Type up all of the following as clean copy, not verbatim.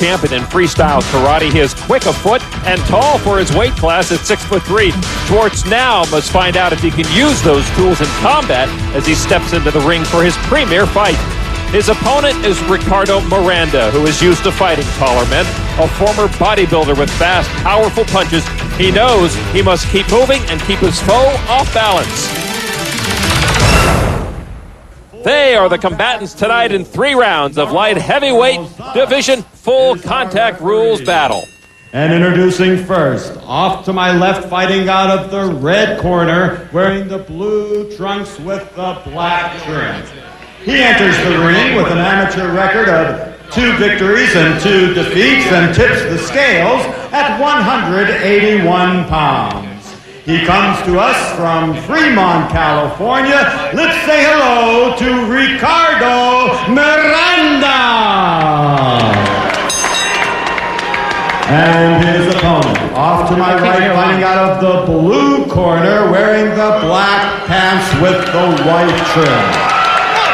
champion in freestyle karate. He is quick of foot and tall for his weight class at 6'3". Schwartz now must find out if he can use those tools in combat as he steps into the ring for his premier fight. His opponent is Ricardo Miranda, who is used to fighting taller men, a former bodybuilder with fast, powerful punches. He knows he must keep moving and keep his foe off balance. They are the combatants tonight in 3 rounds of light heavyweight division full contact rules battle. And introducing first, off to my left, fighting out of the red corner, wearing the blue trunks with the black trim. He enters the ring with an amateur record of 2 victories and 2 defeats and tips the scales at 181 pounds. He comes to us from Fremont, California. Let's say hello to Ricardo Miranda. And his opponent, off to my right, fighting out of the blue corner, wearing the black pants with the white trim.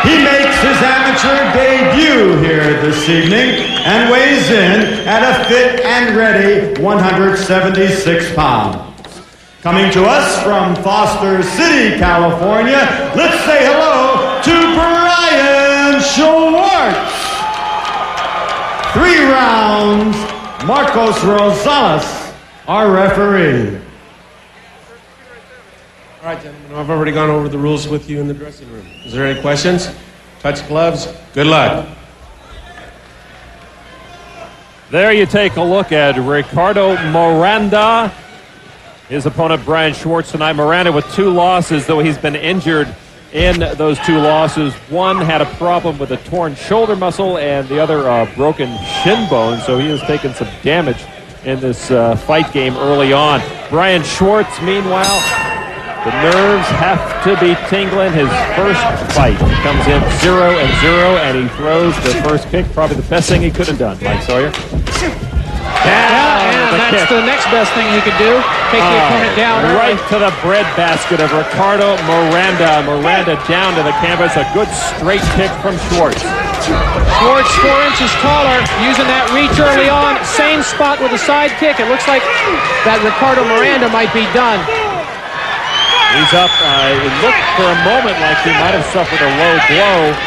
He makes his amateur debut here this evening and weighs in at a fit and ready 176 pounds. Coming to us from Foster City, California, let's say hello to Brian Schwartz. 3 rounds, Marcos Rosales, our referee. All right, gentlemen, I've already gone over the rules with you in the dressing room. Is there any questions? Touch gloves. Good luck. There you take a look at Ricardo Miranda. His opponent, Brian Schwartz, tonight. Miranda with 2 losses, though he's been injured in those 2 losses. One had a problem with a torn shoulder muscle and the other broken shin bone, so he has taken some damage in this fight game early on. Brian Schwartz, meanwhile, the nerves have to be tingling. His first fight, he comes in 0-0, and he throws the first kick, probably the best thing he could have done. Mike Sawyer. And that's the next best thing he could do. Take the opponent down. Right to the breadbasket of Ricardo Miranda. Miranda down to the canvas. A good straight kick from Schwartz. Schwartz 4 inches taller, using that reach early on. Same spot with a side kick. It looks like that Ricardo Miranda might be done. He's up. It looked for a moment like he might have suffered a low blow.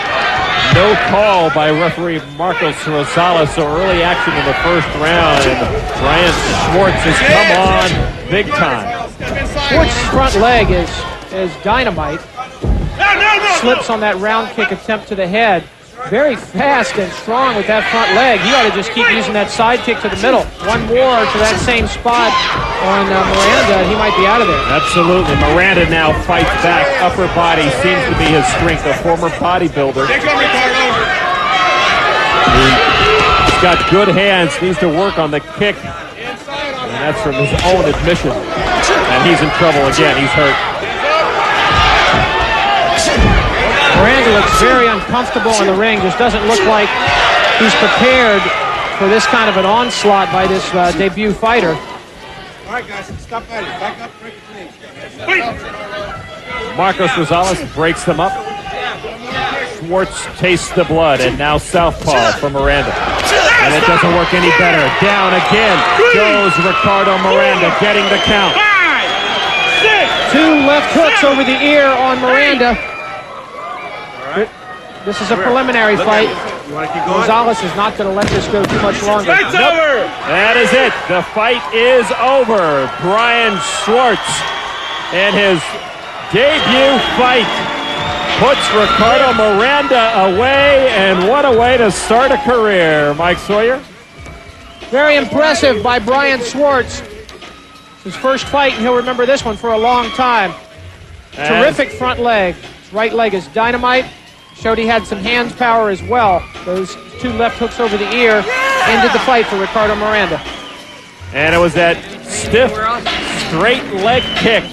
No call by referee Marcos Rosales, so early action in the first round, and Brian Schwartz has come on big time. Schwartz's front leg is dynamite. Slips on that round kick attempt to the head. Very fast and strong with that front leg. He ought to just keep using that side kick to the middle. One more to that same spot on Miranda, he might be out of there. Absolutely. Miranda now fights back. Upper body seems to be his strength, a former bodybuilder. He's got good hands, needs to work on the kick. And that's from his own admission. And he's in trouble again. He's hurt. Miranda looks very uncomfortable in the ring. Just doesn't look like he's prepared for this kind of an onslaught by this debut fighter. All right, guys, stop fighting. Back up, break it. Marcos Rosales breaks them up. Schwartz tastes the blood, and now southpaw for Miranda. And it doesn't work any better. Down again goes Ricardo Miranda, getting the count. 2 left hooks over the ear on Miranda. This is a preliminary fight. You want to keep going? Rosales is not going to let this go too much longer. Fight's over! That is it. The fight is over. Brian Schwartz in his debut fight puts Ricardo Miranda away, and what a way to start a career. Mike Sawyer? Very impressive by Brian Schwartz. It's his first fight, and he'll remember this one for a long time. Terrific front leg. His right leg is dynamite. Showed he had some hands power as well. Those 2 left hooks over the ear ended the fight for Ricardo Miranda. And it was that stiff, straight leg kick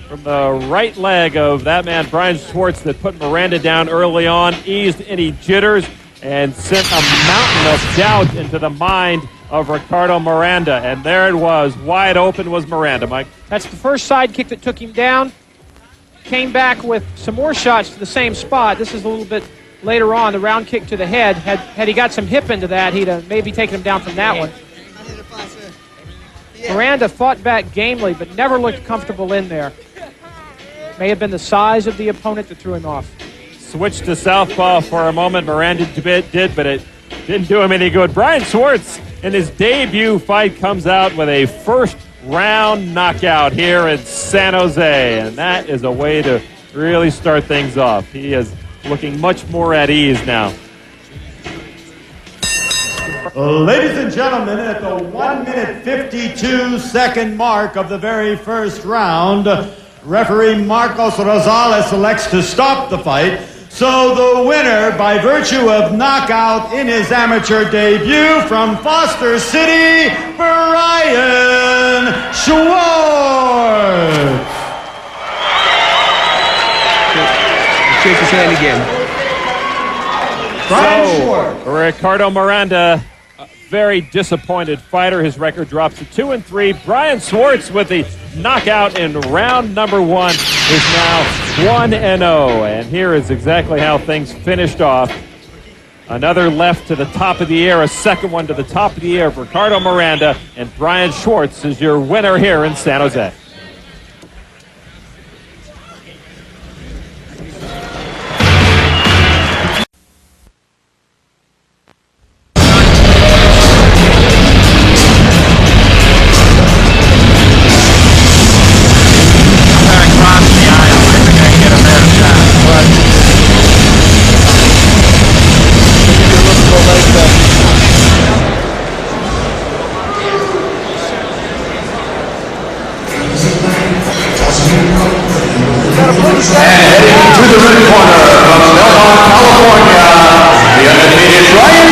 from the right leg of that man, Brian Schwartz, that put Miranda down early on, eased any jitters, and sent a mountain of doubt into the mind of Ricardo Miranda. And there it was. Wide open was Miranda, Mike. That's the first side kick that took him down. Came back with some more shots to the same spot. This is a little bit later on, the round kick to the head. Had he got some hip into that, he'd have maybe taken him down from that one. Miranda fought back gamely, but never looked comfortable in there. May have been the size of the opponent that threw him off. Switched to southpaw for a moment. Miranda did, but it didn't do him any good. Brian Schwartz, in his debut fight, comes out with a first-round knockout here in San Jose, and that is a way to really start things off. He is looking much more at ease now. Ladies and gentlemen, at the 1-minute 52-second mark of the very first round, referee Marcos Rosales elects to stop the fight. So the winner, by virtue of knockout in his amateur debut from Foster City, Brian Schwartz. Shake his hand again. Brian Schwartz. Ricardo Miranda, a very disappointed fighter. His record drops to 2-3. Brian Schwartz with the knockout in round number 1 is now 1-0. And here is exactly how things finished off. Another left to the top of the air, a second one to the top of the air for Ricardo Miranda, and Brian Schwartz is your winner here in San Jose. To the red corner from Belmont, California, the undefeated Brian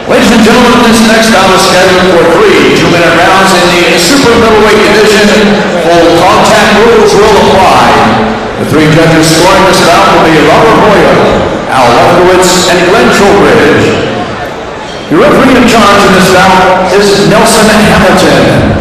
Ladies and gentlemen, this next bout is scheduled for 3 2-minute rounds in the super middleweight division. Full contact rules will apply. The 3 judges scoring this bout will be Robert Moya, Al Lefkowitz, and Glenn Trowbridge. The referee in charge of this bout is Nelson Hamilton.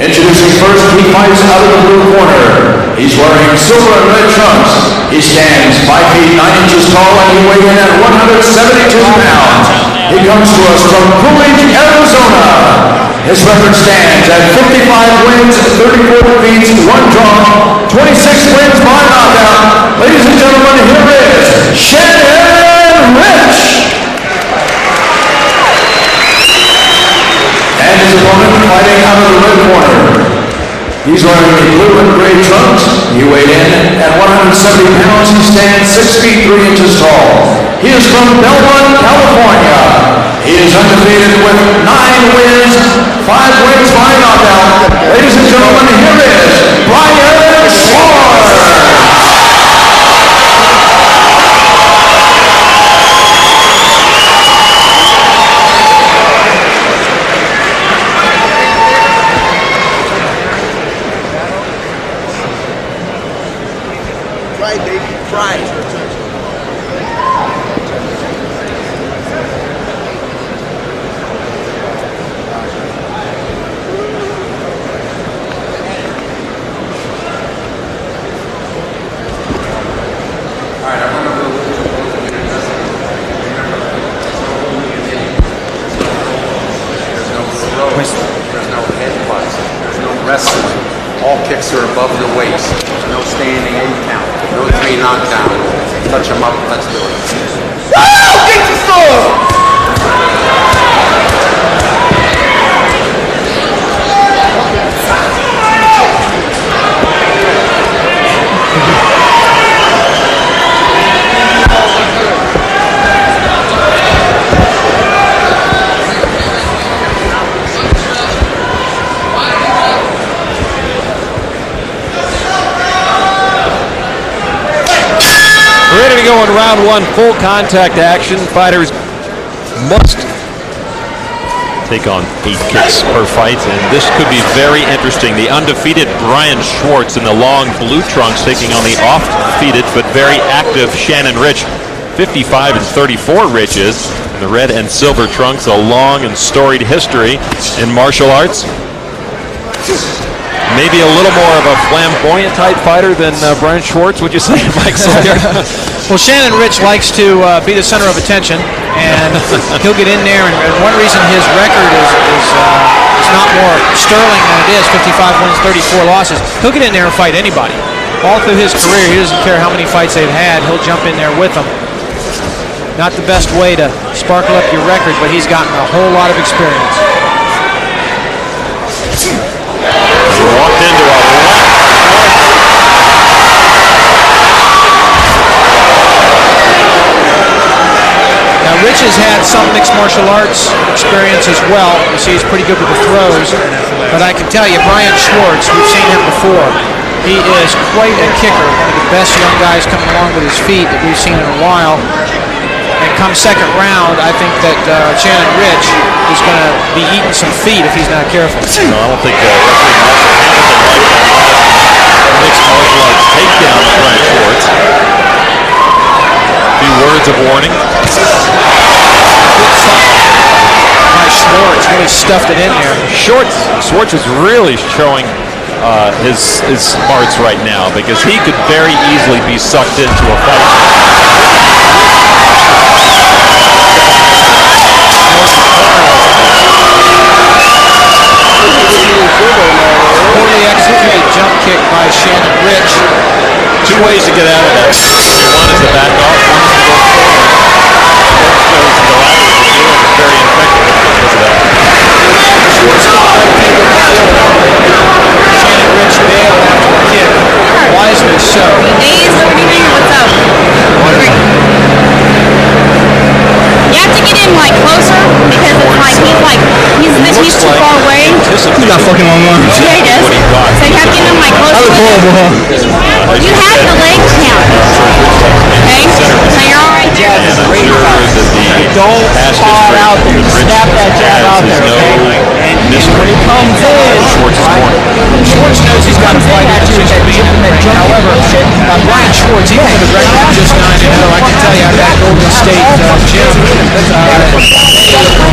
Introducing first, he fights out of the blue corner. He's wearing silver and red trunks. He stands 5 feet 9 inches tall and he weighs in at 172 pounds. He comes to us from Coolidge, Arizona. His record stands at 55 wins, 34 defeats, 1 draw, 26 wins by knockout. Ladies and gentlemen, here is Shannon Rich. And his opponent fighting out of the red corner. He's wearing the blue and gray trunks. He weighed in at 170 pounds. He stands 6 feet 3 inches tall. He is from Belmont, California. He is undefeated with 9 wins, 5 wins by knockout. Ladies and gentlemen, here is Brian Schwartz. Fried, baby. Fried. There's no anybody knocked down. Touch them up. Let's do it. Ready to go in round one, full contact action. Fighters must take on 8 kicks per fight, and this could be very interesting. The undefeated Brian Schwartz in the long blue trunks taking on the oft-defeated but very active Shannon Rich. 55 and 34 Rich is in the red and silver trunks, a long and storied history in martial arts. Maybe a little more of a flamboyant type fighter than Brian Schwartz, would you say, Mike Sawyer? Well, Shannon Rich likes to be the center of attention, and he'll get in there. And one reason his record is not more sterling than it is, 55 wins, 34 losses. He'll get in there and fight anybody. All through his career, he doesn't care how many fights they've had. He'll jump in there with them. Not the best way to sparkle up your record, but he's gotten a whole lot of experience. He walked into a Now, Rich has had some mixed martial arts experience as well. You see he's pretty good with the throws. But I can tell you, Brian Schwartz, we've seen him before. He is quite a kicker, one of the best young guys coming along with his feet that we've seen in a while. And come second round, I think that Shannon Rich is going to be eating some feet if he's not careful. No, I don't think referee mixed martial arts takedown of Brian Schwartz. A few words of warning. By Schwartz, really stuffed it in there. Schwartz is really showing his smarts right now, because he could very easily be sucked into a fight. Poorly executed jump kick by Shannon Rich. 2 ways to get out of that. One is to back off, one is to go forward. Schwartz chose the latter, and it's very effective because of that. Shannon Rich bailed after the kick. Wisely so. Days, what do you think? What's up? You have to get him like closer because it's like he's too far away. He's got fucking long arms. Yeah, he does. So you have to get him like closer. You have the leg count. Okay? So you're all right there. Don't spot out and snap that jab out there, okay? And when he comes in, Schwartz knows he's got to fight into his beat. However, Brian Schwartz, even with a record of just 9-0, I can tell you out of that Golden State gym, they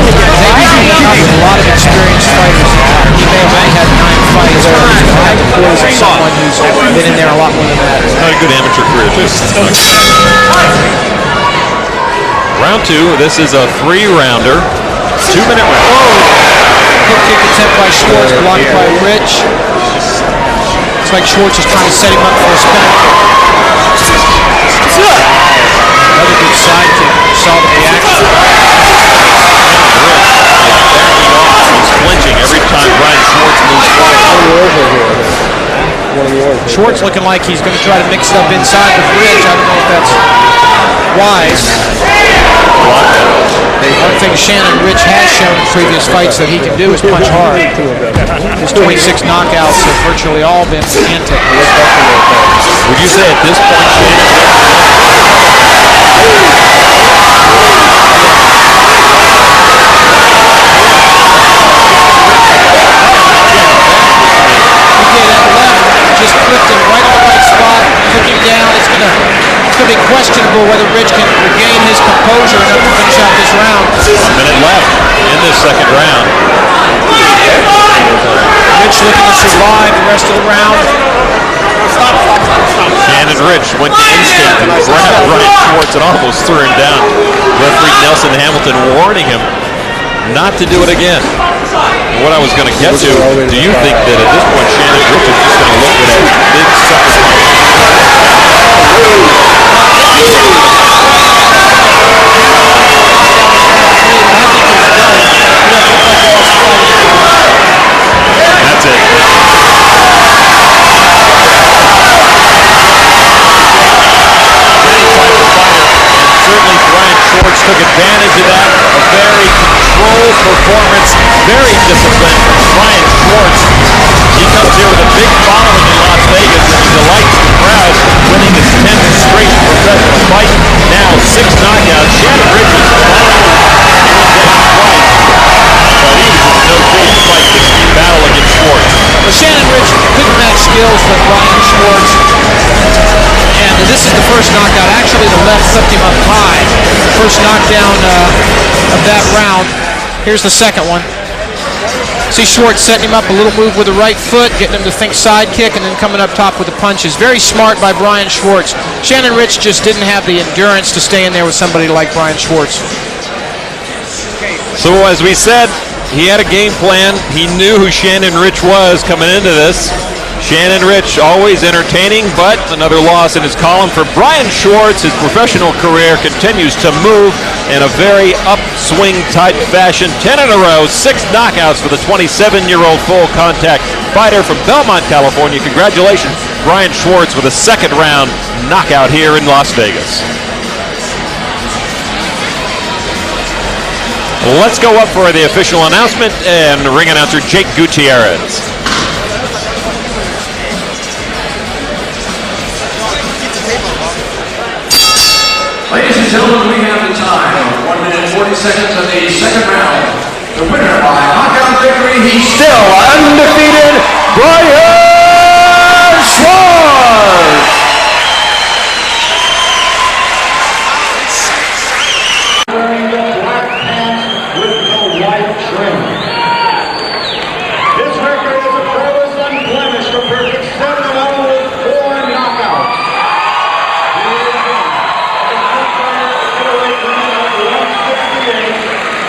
with a lot of experienced fighters. He may have only had 9 fights, but he's behind the quarters of someone who's been in there a lot more than that. Not a good amateur career, too. Round 2, this is a 3-rounder, 2-minute round. Hook kick attempt by Schwartz, blocked by Rich. Looks like Schwartz is trying to set him up for a spinning kick. Another good side kick. You saw the reaction. He's flinching every time Brian Schwartz moves forward. Schwartz looking like he's going to try to mix it up inside with Rich. I don't know if that's wise. One thing Shannon Rich has shown in previous fights that he can do is punch hard. His 26 knockouts have virtually all been hand techniques. Would you say at this point, Just flipped him right on the right spot, took him down. It's going to be questionable whether Rich can regain his composure enough to finish out this round. 1 minute left in this second round. Rich looking to survive the rest of the round. Shannon Rich went to instinct and grabbed Brian Schwartz and almost threw him down. Referee Nelson Hamilton warning him not to do it again. What I was going to get to, do you think that at this point Shannon Rich is just going to look at that big sucker punch? very disciplined Brian Schwartz. He comes here with a big following in Las Vegas, and he delights the crowd, winning his 10th straight professional fight. Now 6 knockouts. Shannon Rich was following twice, but he was in no shape to fight this battle against Schwartz. Well, Shannon Rich couldn't match skills with Brian Schwartz. And this is the first knockout. Actually, the left flipped him up high. First knockdown of that round. Here's the second one. See Schwartz setting him up, a little move with the right foot, getting him to think side kick, and then coming up top with the punches. Very smart by Brian Schwartz. Shannon Rich just didn't have the endurance to stay in there with somebody like Brian Schwartz. So as we said, he had a game plan. He knew who Shannon Rich was coming into this. Shannon Rich always entertaining, but another loss in his column for Brian Schwartz. His professional career continues to move in a very upswing type fashion. 10 in a row, 6 knockouts for the 27-year-old full contact fighter from Belmont, California. Congratulations, Brian Schwartz, with a second round knockout here in Las Vegas. Let's go up for the official announcement and ring announcer Jake Gutierrez. Ladies and gentlemen, we have the time of 1 minute 40 seconds of the second round. The winner by knockout victory, he's still undefeated, Brian Schwartz! Wearing the black pants with the white trim. His record as a pro is unblemished, a perfect 7-0 with 4 knockouts.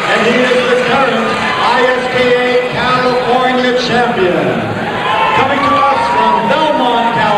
And he is the current ISKA California champion. Coming to us from Belmont, California.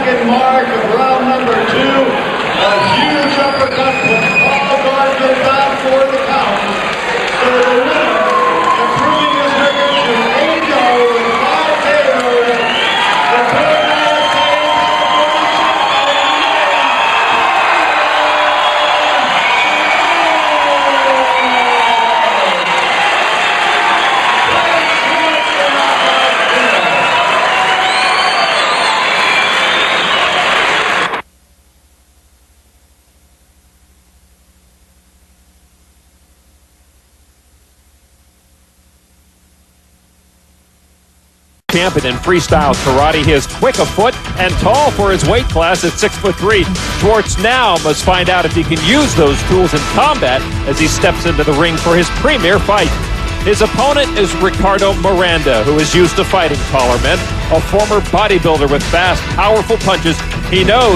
second mark of round number 2. A huge uppercut puts Paul Gardner back for the count. So the winner, improving his record to 8-0 with 5 KOs. The United champion in freestyle karate. He is quick of foot and tall for his weight class at 6'3". Schwartz now must find out if he can use those tools in combat as he steps into the ring for his premier fight. His opponent is Ricardo Miranda, who is used to fighting taller men, a former bodybuilder with fast, powerful punches. He knows